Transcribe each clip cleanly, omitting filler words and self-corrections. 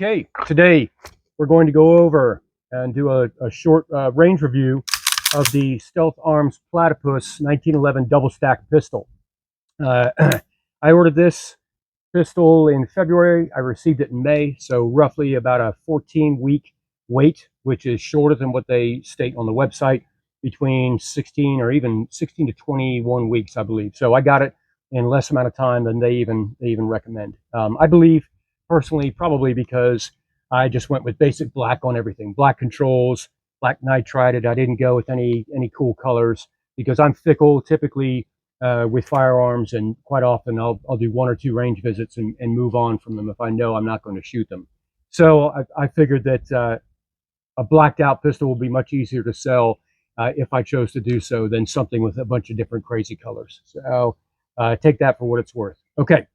Okay, today we're going to go over and do a short range review of the Stealth Arms Platypus 1911 double stack pistol. I ordered this pistol in February. I received it in May, so roughly about a 14-week wait, which is shorter than what they state on the website, between 16 or even 16 to 21 weeks, I believe. So I got it in less amount of time than they even recommend. I believe personally, probably because I just went with basic black on everything, black controls, black nitrided. I didn't go with any cool colors because I'm fickle typically with firearms, and quite often I'll do one or two range visits and move on from them if I know I'm not going to shoot them. So I figured that a blacked out pistol will be much easier to sell if I chose to do so than something with a bunch of different crazy colors. So take that for what it's worth. Okay.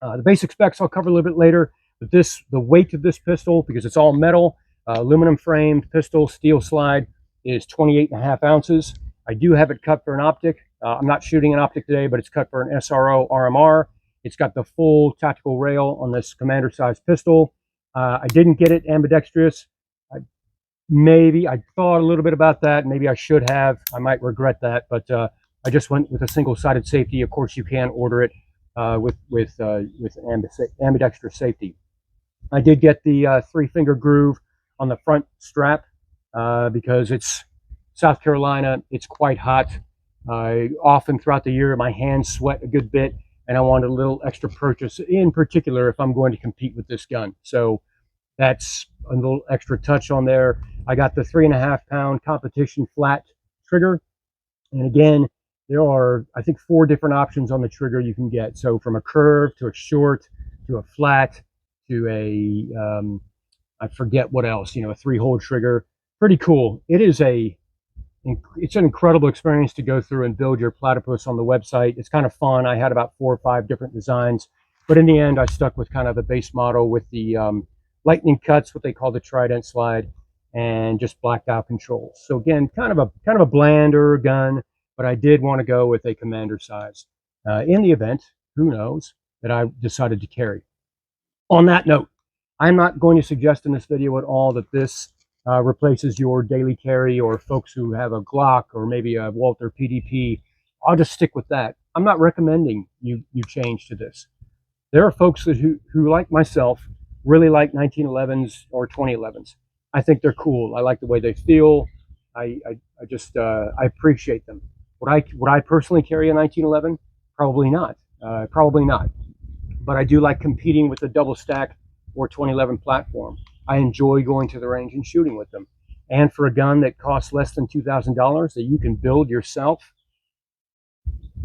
The basic specs I'll cover a little bit later, but the weight of this pistol, because it's all metal, aluminum framed pistol, steel slide, is 28.5 ounces. I do have it cut for an optic. I'm not shooting an optic today, but it's cut for an SRO RMR. It's got the full tactical rail on this commander size pistol. I didn't get it ambidextrous. I thought a little bit about that. Maybe I should have. I might regret that, but I just went with a single-sided safety. Of course, you can order it with ambidextrous safety. I did get the 3-finger groove on the front strap because it's South Carolina. It's quite hot. Often throughout the year, my hands sweat a good bit, and I wanted a little extra purchase, in particular if I'm going to compete with this gun. So that's a little extra touch on there. I got the 3.5-pound competition flat trigger, and again, there are, I think, 4 different options on the trigger you can get. So from a curve to a short to a flat to a, I forget what else, a 3-hole trigger. Pretty cool. It's an incredible experience to go through and build your Platypus on the website. It's kind of fun. I had about 4 or 5 different designs, but in the end, I stuck with kind of the base model with the lightning cuts, what they call the trident slide, and just blacked out controls. So again, kind of a blander gun, but I did want to go with a commander size in the event, who knows, that I decided to carry. On that note, I'm not going to suggest in this video at all that this replaces your daily carry or folks who have a Glock or maybe a Walther PDP. I'll just stick with that. I'm not recommending you change to this. There are folks who like myself, really like 1911s or 2011s. I think they're cool. I like the way they feel. I appreciate them. Would I personally carry a 1911? Probably not. Probably not. But I do like competing with the double stack or 2011 platform. I enjoy going to the range and shooting with them. And for a gun that costs less than $2,000 that you can build yourself,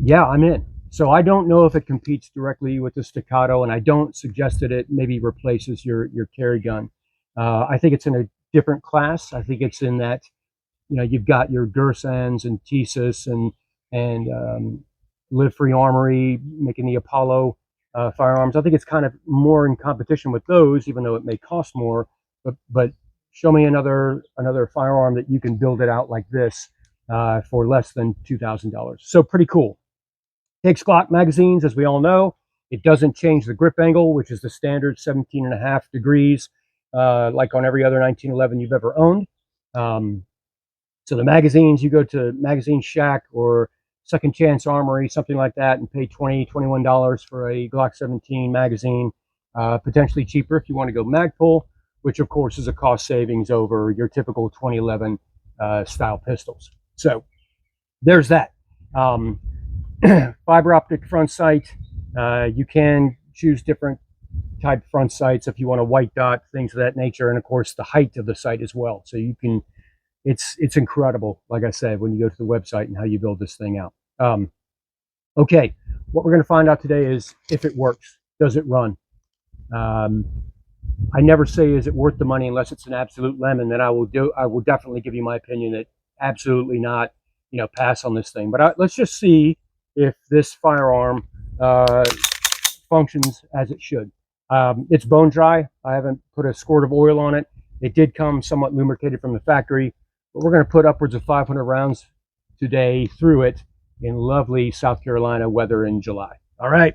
yeah, I'm in. So I don't know if it competes directly with the Staccato, and I don't suggest that it maybe replaces your carry gun. I think it's in a different class. I think it's in that, you've got your Gersons and Thesis and Live Free Armory making the Apollo firearms. I think it's kind of more in competition with those, even though it may cost more. But show me another firearm that you can build it out like this for less than $2,000. So pretty cool. Takes Glock magazines, as we all know. It doesn't change the grip angle, which is the standard 17.5 degrees, like on every other 1911 you've ever owned. So the magazines, you go to Magazine Shack or Second Chance Armory, something like that, and pay $20, $21 for a Glock 17 magazine. Potentially cheaper if you want to go Magpul, which of course is a cost savings over your typical 2011 style pistols. So there's that. Fiber optic front sight. You can choose different type front sights if you want a white dot, things of that nature, and of course the height of the sight as well. So you can. It's incredible, like I said, when you go to the website and how you build this thing out. Okay, what we're going to find out today is if it works. Does it run? I never say is it worth the money unless it's an absolute lemon. Then I will definitely give you my opinion that absolutely not. Pass on this thing. But let's just see if this firearm functions as it should. It's bone dry. I haven't put a squirt of oil on it. It did come somewhat lubricated from the factory, but we're going to put upwards of 500 rounds today through it in lovely South Carolina weather in July. All right.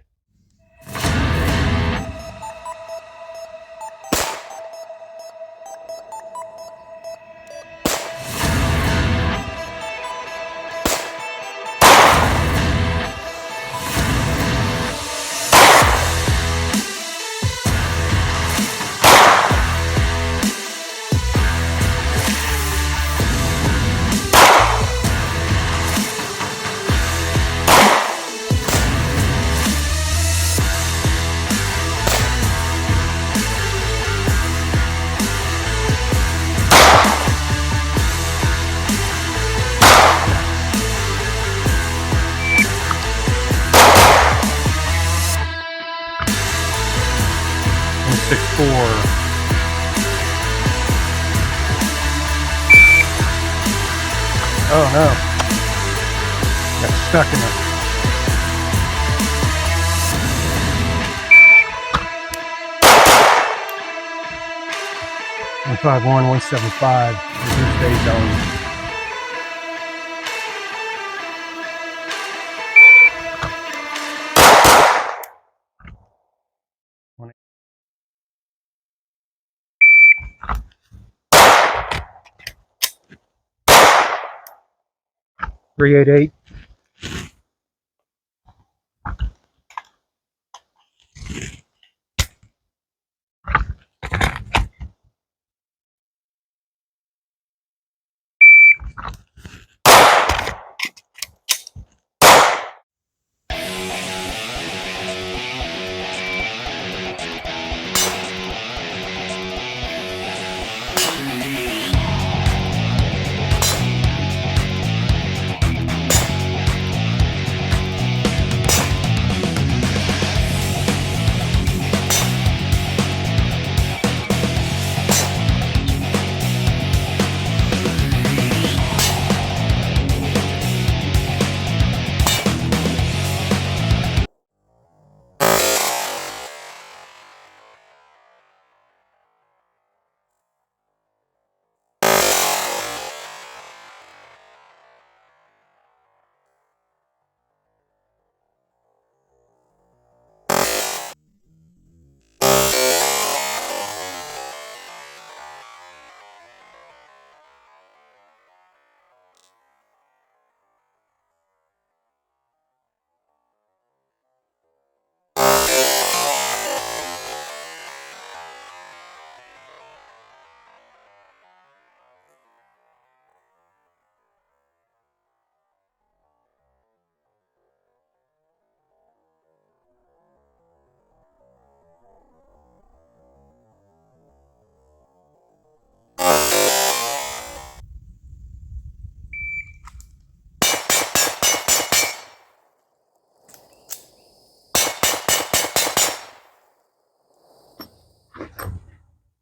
Oh no. Got stuck in it. .151, 175. Reduced day zone. .388.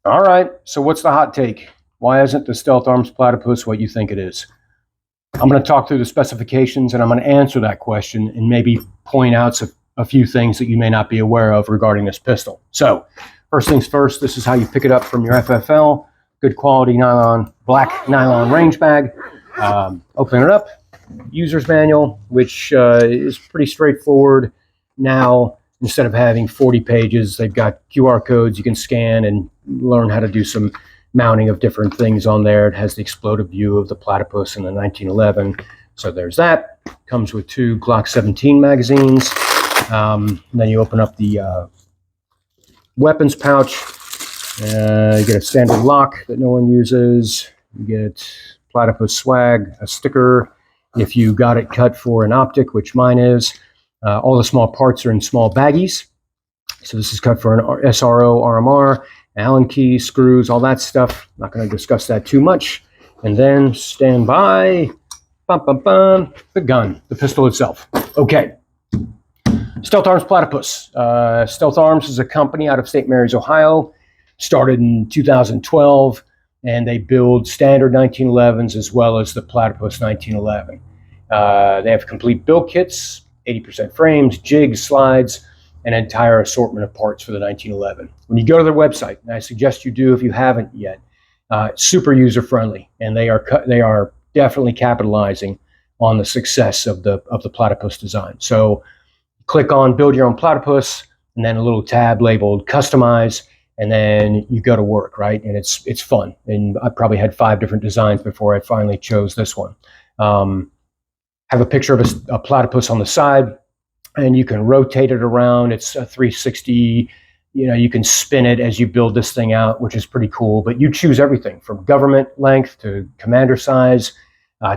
All right, so what's the hot take? Why isn't the Stealth Arms Platypus what you think it is? I'm going to talk through the specifications and I'm going to answer that question and maybe point out a few things that you may not be aware of regarding this pistol. So, first things first, this is how you pick it up from your FFL. Good quality nylon, black nylon range bag. Open it up, user's manual, which is pretty straightforward. Now, instead of having 40 pages, they've got QR codes you can scan and learn how to do some mounting of different things on there. It has the exploded view of the Platypus in the 1911. So there's that. Comes with 2 Glock 17 magazines. Then you open up the weapons pouch. You get a standard lock that no one uses. You get Platypus swag, a sticker. If you got it cut for an optic, which mine is, all the small parts are in small baggies. So this is cut for an SRO, RMR, Allen key, screws, all that stuff. Not going to discuss that too much. And then stand by, the gun, the pistol itself. Okay. Stealth Arms Platypus. Stealth Arms is a company out of St. Mary's, Ohio. Started in 2012, and they build standard 1911s as well as the Platypus 1911. They have complete build kits, 80% frames, jigs, slides, an entire assortment of parts for the 1911. When you go to their website, and I suggest you do if you haven't yet, super user-friendly, and they are definitely capitalizing on the success of the Platypus design. So click on Build Your Own Platypus, and then a little tab labeled Customize, and then you go to work, right? And it's fun. And I probably had 5 different designs before I finally chose this one. Have a picture of a platypus on the side, and you can rotate it around. It's a 360. You can spin it as you build this thing out, which is pretty cool. But you choose everything from government length to commander size,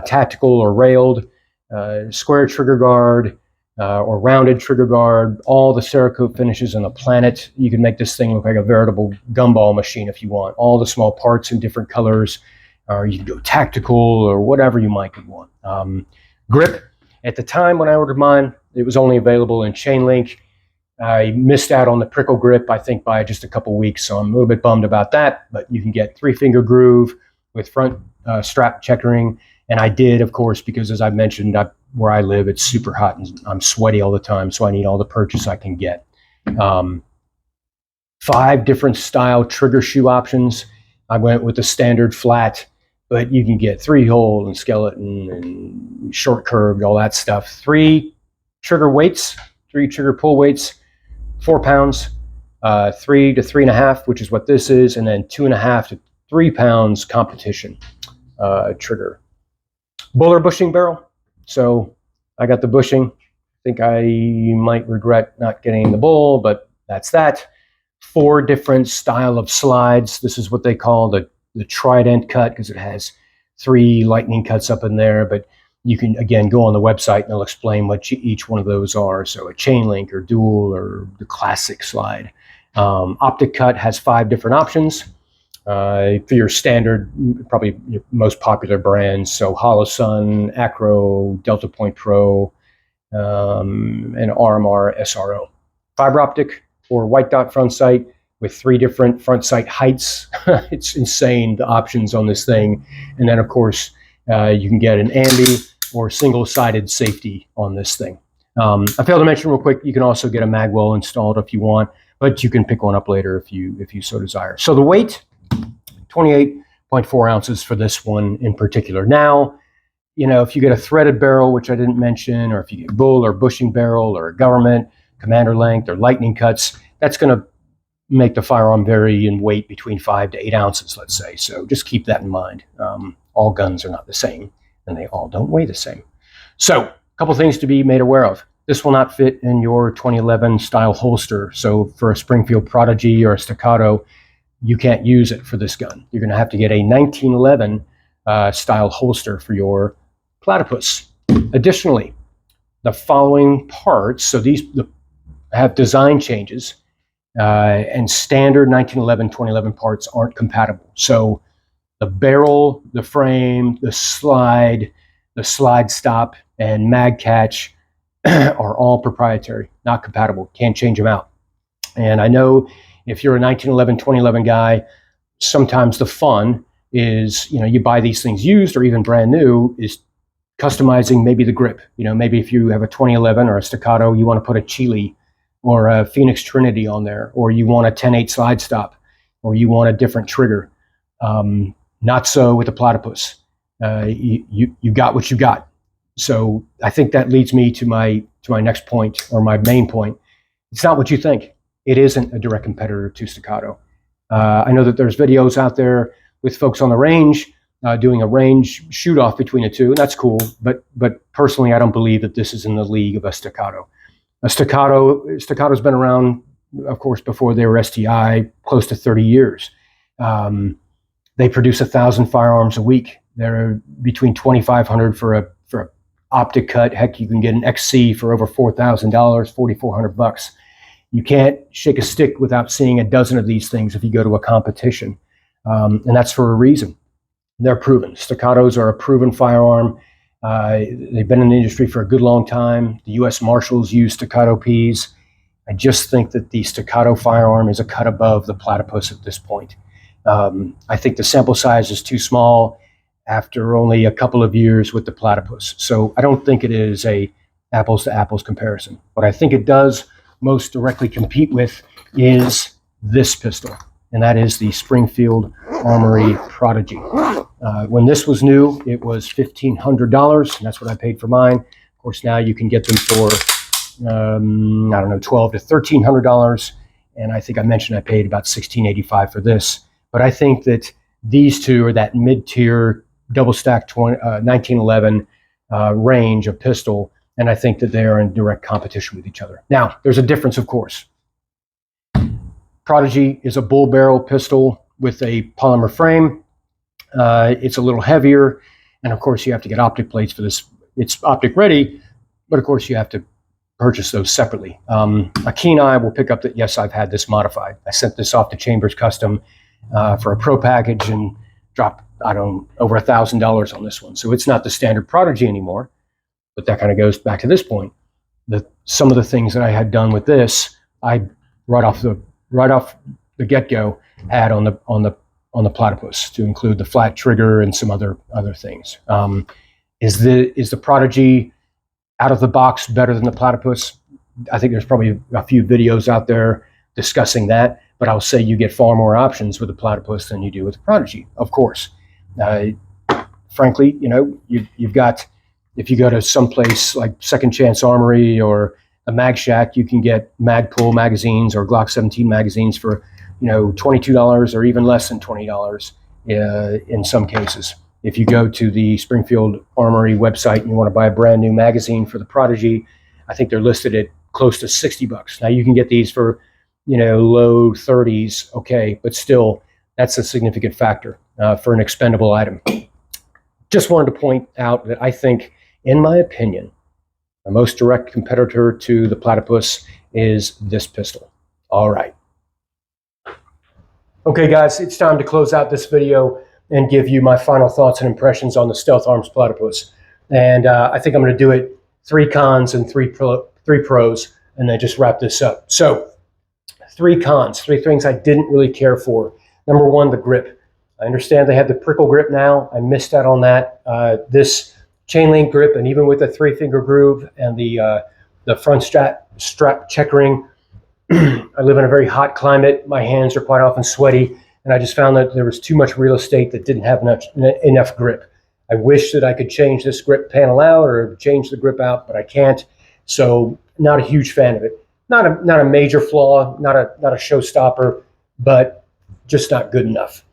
tactical or railed, square trigger guard, or rounded trigger guard, all the Cerakote finishes on the planet. You can make this thing look like a veritable gumball machine if you want. All the small parts in different colors, or you can go tactical or whatever you might want. Grip. At the time when I ordered mine, it was only available in chain link. I missed out on the prickle grip, I think, by just a couple weeks, so I'm a little bit bummed about that. But you can get 3-finger groove with front strap checkering And I did, of course, because as I mentioned, where I live, it's super hot and I'm sweaty all the time, so I need all the purchase I can get. 5 different style trigger shoe options. I went with the standard flat, but you can get 3-hole and skeleton and short curved, all that stuff. 3 trigger weights, 3 trigger pull weights, 4 pounds, 3 to 3.5, which is what this is, and then 2.5 to 3 pounds competition trigger. Buller bushing barrel. So I got the bushing. I think I might regret not getting the bull, but that's that. 4 different style of slides. This is what they call the trident cut, because it has 3 lightning cuts up in there, but you can, again, go on the website and they'll explain what each one of those are. So a chain link or dual or the classic slide. Optic cut has 5 different options. For your standard, probably your most popular brands, so Holosun, Acro, Delta Point Pro, and RMR SRO. Fiber optic or white dot front sight with 3 different front sight heights. It's insane, the options on this thing. And then, of course, you can get an ambi or single-sided safety on this thing. I failed to mention real quick, you can also get a magwell installed if you want, but you can pick one up later if you so desire. So the weight, 28.4 ounces for this one in particular. Now, if you get a threaded barrel, which I didn't mention, or if you get bull or bushing barrel or a government, commander length or lightning cuts, that's going to make the firearm vary in weight between 5 to 8 ounces, let's say. So just keep that in mind. All guns are not the same, and they all don't weigh the same. So a couple things to be made aware of. This will not fit in your 2011 style holster. So for a Springfield Prodigy or a Staccato, you can't use it for this gun. You're going to have to get a 1911 style holster for your Platypus. Additionally, the following parts, so these have design changes, and standard 1911, 2011 parts aren't compatible. So the barrel, the frame, the slide stop, and mag catch are all proprietary, not compatible. Can't change them out. And I know if you're a 1911, 2011 guy, sometimes the fun is, you buy these things used or even brand new, is customizing maybe the grip. Maybe if you have a 2011 or a Staccato, you want to put a Chile or a Phoenix Trinity on there, or you want a 10-8 slide stop, or you want a different trigger. Not so with the Platypus. You got what you got. So I think that leads me to my next point, or my main point. It's not what you think. It isn't a direct competitor to Staccato. I know that there's videos out there with folks on the range doing a range shoot off between the two, and that's cool. But personally, I don't believe that this is in the league of a Staccato. Staccato's been around, of course, before they were STI, close to 30 years. They produce 1,000 firearms a week. They're between $2,500 for a optic cut. Heck, you can get an XC for over $4,000, $4,400. You can't shake a stick without seeing a dozen of these things if you go to a competition. And that's for a reason. They're proven. Staccatos are a proven firearm. They've been in the industry for a good long time. The U.S. Marshals use Staccato Ps. I just think that the Staccato firearm is a cut above the Platypus at this point. I think the sample size is too small after only a couple of years with the Platypus. So I don't think it is a apples to apples comparison. What I think it does most directly compete with is this pistol, and that is the Springfield Armory Prodigy. When this was new, it was $1,500, and that's what I paid for mine. Of course, now you can get them for, $1,200 to $1,300, and I think I mentioned I paid about $1,685 for this. But I think that these two are that mid-tier double-stack 1911 range of pistol, and I think that they are in direct competition with each other. Now, there's a difference, of course. Prodigy is a bull barrel pistol with a polymer frame. It's a little heavier, and of course you have to get optic plates for this. It's optic ready, but of course you have to purchase those separately. A keen eye will pick up that, yes, I've had this modified. I sent this off to Chambers Custom for a pro package and dropped, over $1,000 on this one. So it's not the standard Prodigy anymore, but that kind of goes back to this point. Some of the things that I had done with this, I right off the get-go had on on the Platypus, to include the flat trigger and some other things. Is the Prodigy out of the box better than the Platypus? I think there's probably a few videos out there discussing that, but I'll say you get far more options with the Platypus than you do with the Prodigy, of course. Frankly, you know, you've got, if you go to someplace like Second Chance Armory or a Mag Shack, you can get Magpul magazines or Glock 17 magazines for, you know, $22 or even less than $20 in some cases. If you go to the Springfield Armory website and you want to buy a brand new magazine for the Prodigy, I think they're listed at close to $60. Now you can get these for, you know, low 30s, okay, but still, that's a significant factor for an expendable item. Just wanted to point out that I think, in my opinion, the most direct competitor to the Platypus is this pistol. All right. Okay, guys, it's time to close out this video and give you my final thoughts and impressions on the Stealth Arms Platypus. And I think I'm going to do it 3 cons and 3 pros, and then just wrap this up. So, 3 cons, 3 things I didn't really care for. Number 1, the grip. I understand they have the prickle grip now. I missed out on that. This chain link grip, and even with the 3-finger groove and the front strap checkering, I live in a very hot climate. My hands are quite often sweaty, and I just found that there was too much real estate that didn't have enough grip. I wish that I could change this grip panel out or change the grip out, but I can't. So not a huge fan of it. Not a major flaw, not a showstopper, but just not good enough,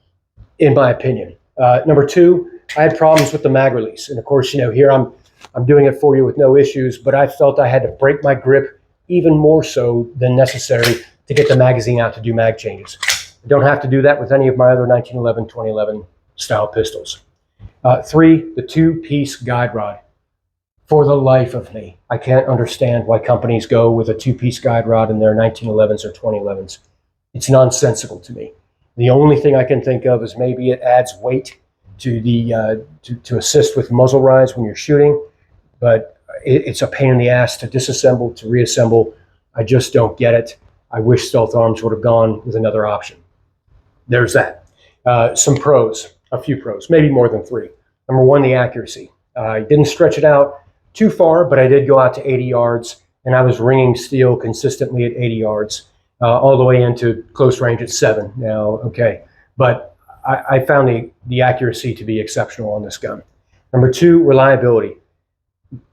in my opinion. Number 2, I had problems with the mag release, and of course, you know, here I'm doing it for you with no issues, but I felt I had to break my grip even more so than necessary to get the magazine out to do mag changes. I don't have to do that with any of my other 1911, 2011 style pistols. 3, the 2-piece guide rod. For the life of me, I can't understand why companies go with a 2-piece guide rod in their 1911s or 2011s. It's nonsensical to me. The only thing I can think of is maybe it adds weight to the to assist with muzzle rise when you're shooting, but it's a pain in the ass to disassemble, to reassemble. I just don't get it. I wish Stealth Arms would have gone with another option. There's that. Some pros, a few pros, maybe more than 3. Number 1, the accuracy. I didn't stretch it out too far, but I did go out to 80 yards, and I was ringing steel consistently at 80 yards, all the way into close range at 7. Now, okay, but I found the accuracy to be exceptional on this gun. Number 2, reliability.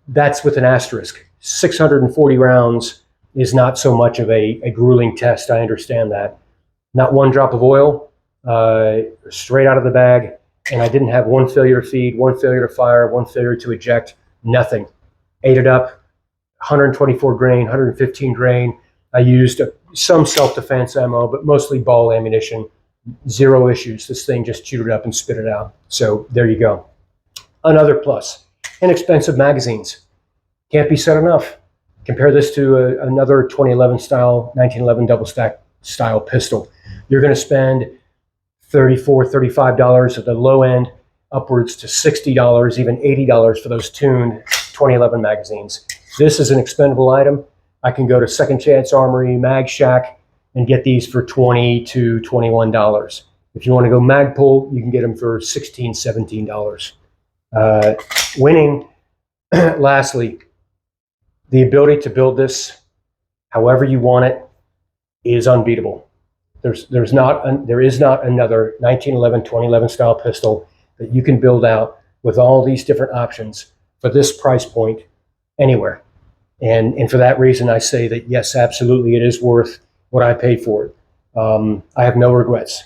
That's with an asterisk. 640 rounds is not so much of a grueling test. I understand that. Not one drop of oil, straight out of the bag, and I didn't have one failure to feed, one failure to fire, one failure to eject, nothing. Ate it up, 124 grain, 115 grain. I used some self-defense ammo, but mostly ball ammunition. 0 issues. This thing just chewed it up and spit it out. So there you go. Another plus, inexpensive magazines. Can't be said enough. Compare this to another 2011 style, 1911 double stack style pistol. You're going to spend $34, $35 at the low end, upwards to $60, even $80 for those tuned 2011 magazines. This is an expendable item. I can go to Second Chance Armory, Mag Shack, and get these for $20 to $21. If you want to go Magpul, you can get them for $16, $17. Winning, lastly, the ability to build this however you want it is unbeatable. There is not another 1911, 2011 style pistol that you can build out with all these different options for this price point anywhere. And for that reason, I say that yes, absolutely, it is worth what I paid for it. I have no regrets.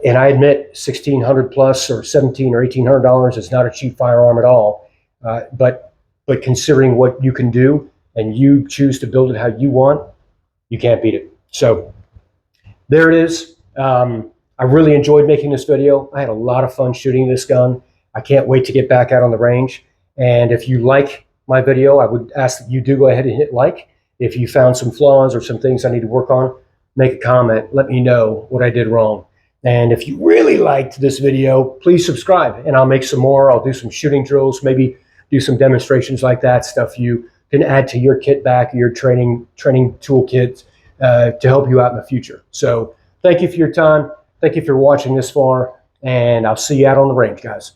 And I admit $1,600 plus or $1,700 or $1,800 is not a cheap firearm at all. But considering what you can do and you choose to build it how you want, you can't beat it. So there it is. I really enjoyed making this video. I had a lot of fun shooting this gun. I can't wait to get back out on the range. And if you like my video, I would ask that you do go ahead and hit like. If you found some flaws or some things I need to work on, make a comment. Let me know what I did wrong. And if you really liked this video, please subscribe and I'll make some more. I'll do some shooting drills, maybe do some demonstrations like that, stuff you can add to your kit back, your training toolkit to help you out in the future. So thank you for your time. Thank you for watching this far, and I'll see you out on the range, guys.